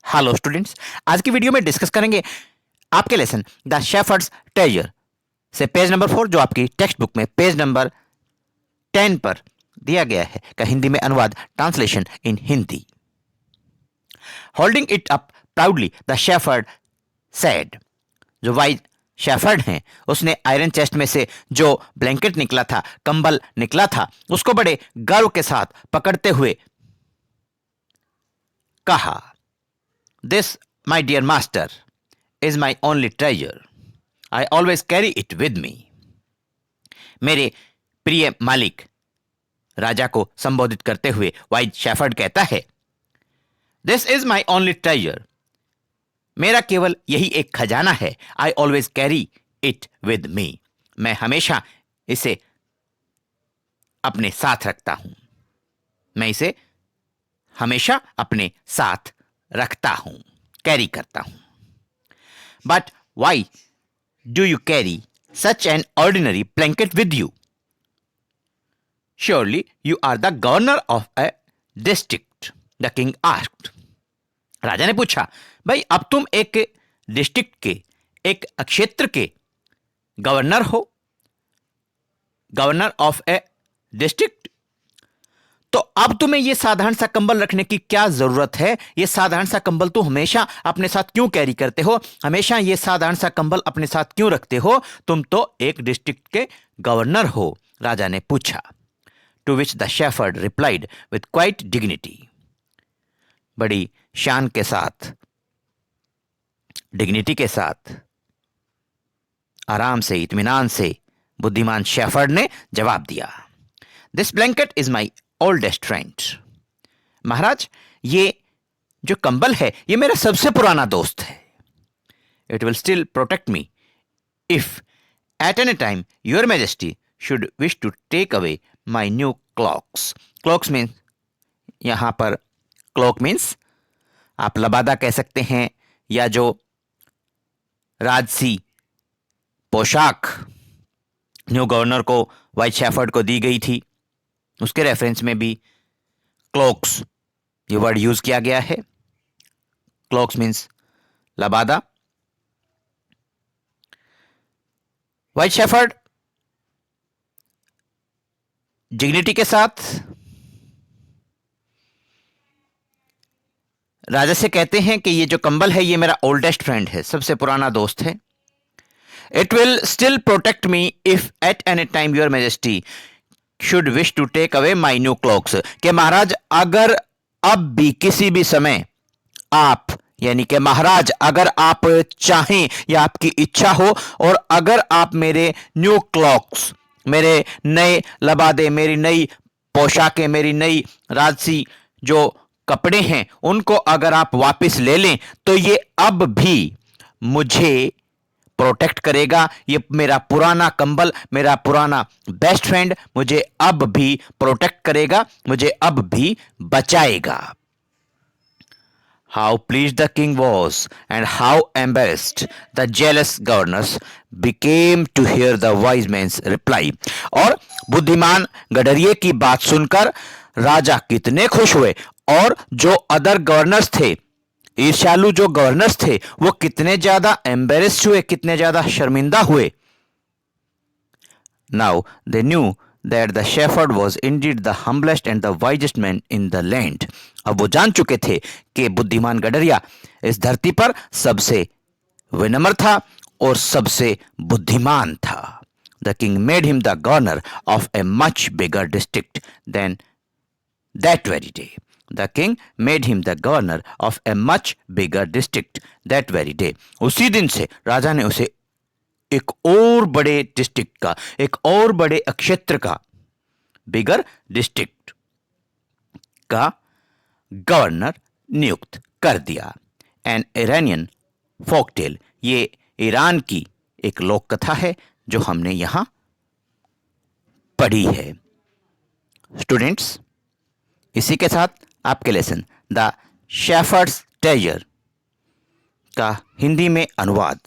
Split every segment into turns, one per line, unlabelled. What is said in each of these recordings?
Hello students, आज की video में डिस्कस करेंगे आपके लेसन द शेफर्ड्स टेरियर से पेज नंबर 4 जो आपकी टेक्स्ट बुक में पेज नंबर 10 पर दिया गया है का हिंदी में अनुवाद translation in Hindi. Holding it up proudly the shepherd said, जो वाइज शेफर्ड हैं उसने आयरन चेस्ट में से जो ब्लैंकेट निकला था, कंबल निकला था, उसको बड़े गर्व के साथ पकड़ते हुए कहा, This, my dear master, is my only treasure. I always carry it with me. मेरे प्रिय मालिक राजा को संबोधित करते हुए वाइज शेफर्ड कहता है, This is my only treasure. मेरा केवल यही एक खजाना है. I always carry it with me. मैं हमेशा इसे अपने साथ रखता हूं. मैं इसे हमेशा अपने साथ रखता हूं, कैरी करता हूं. But why do you carry such an ordinary blanket with you? Surely you are the governor of a district, the king asked. राजा ने पूछा, भाई अब तुम एक डिस्ट्रिक्ट के, एक क्षेत्र के गवर्नर हो, गवर्नर ऑफ ए डिस्ट्रिक्ट. तो अब तुम्हें यह साधारण सा कंबल रखने की क्या जरूरत है? यह साधारण सा कंबल तुम हमेशा अपने साथ क्यों कैरी करते हो? हमेशा यह साधारण सा कंबल अपने साथ क्यों रखते हो? तुम तो एक डिस्ट्रिक्ट के गवर्नर हो, राजा ने पूछा. To which the shepherd replied with quite dignity. बड़ी शान के साथ, डिग्निटी के साथ, आराम से, इत्मीनान से बुद्धिमान शेफर्ड ने जवाब दिया, this blanket is my oldest friend. महाराज, ये जो कंबल है ये मेरा सबसे पुराना दोस्त है. It will still protect me if at any time your majesty should wish to take away my new cloaks. Cloaks means, यहां पर क्लॉक मीन्स आप लबादा कह सकते हैं, या जो राजसी पोशाक न्यू गवर्नर को, वाइट शेफर्ड को दी गई थी, उसके रेफरेंस में भी क्लॉक्स ये वर्ड यूज किया गया है. क्लॉक्स मीन्स लबादा. वाइट शेफर्ड डिग्निटी के साथ राजा से कहते हैं कि ये जो कंबल है ये मेरा ओल्डेस्ट फ्रेंड है, सबसे पुराना दोस्त है. It will still protect me if at any time your majesty should wish to take away my new cloaks. कि महाराज अगर अब भी किसी भी समय आप, यानी कि महाराज अगर आप चाहें या आपकी इच्छा हो और अगर आप मेरे न्यू क्लॉक्स, मेरे नए लबादे, मेरी नई पोशाकें, मेरी नई राजसी जो कपड़े हैं उनको अगर आप वापस ले लें तो ये अब भी मुझे प्रोटेक्ट करेगा. ये मेरा पुराना कंबल, मेरा पुराना बेस्ट फ्रेंड मुझे अब भी प्रोटेक्ट करेगा, मुझे अब भी बचाएगा. How pleased the king was and how embarrassed the jealous governors became to hear the wise man's reply. और बुद्धिमान गडरिये की बात सुनकर राजा कितने खुश हुए और जो अदर गवर्नर्स थे, ईर्ष्यालु जो गवर्नर्स थे, वो कितने ज्यादा एम्बेरेस्ड हुए, कितने ज्यादा शर्मिंदा हुए. Now they knew that the shepherd was Indeed the humblest and the wisest man in the land. अब वो जान चुके थे कि बुद्धिमान गडरिया इस धरती पर सबसे विनम्र था और सबसे बुद्धिमान था. The king made him the governor of a much bigger district than that very day. The king made him the governor of a much bigger district that very day. उसी दिन से राजा ने उसे एक और बड़े डिस्ट्रिक्ट का, एक और बड़े क्षेत्र का, बिगर डिस्ट्रिक्ट का गवर्नर नियुक्त कर दिया. एन इरानियन फोकटेल, ये ईरान की एक लोक कथा है जो हमने यहां पढ़ी है. स्टूडेंट्स, इसी के साथ आपके लेसन द शेफर्ड्स टेरियर का हिंदी में अनुवाद,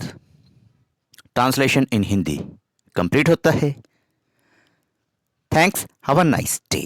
ट्रांसलेशन इन हिंदी, कंप्लीट होता है. Thanks. Have a nice day.